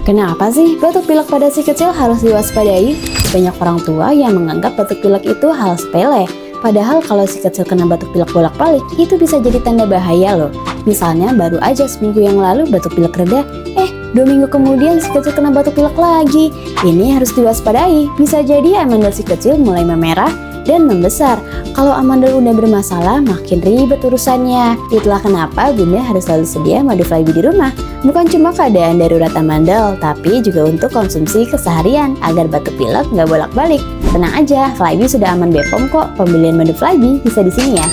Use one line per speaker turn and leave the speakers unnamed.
Kenapa sih batuk pilek pada si kecil harus diwaspadai? Banyak orang tua yang menganggap batuk pilek itu hal sepele. Padahal kalau si kecil kena batuk pilek bolak-balik, itu bisa jadi tanda bahaya loh. Misalnya baru aja seminggu yang lalu batuk pilek reda, 2 minggu kemudian si kecil kena batuk pilek lagi. Ini harus diwaspadai, bisa jadi amandel si kecil mulai memerah dan membesar. Kalau amandel udah bermasalah, makin ribet urusannya. Itulah kenapa Bunda harus selalu sedia madu Flybe di rumah. Bukan cuma keadaan darurat amandel, tapi juga untuk konsumsi keseharian agar batuk pilek nggak bolak-balik. Tenang aja, Flybe sudah aman BPOM kok. Pembelian madu Flybe bisa di sini ya.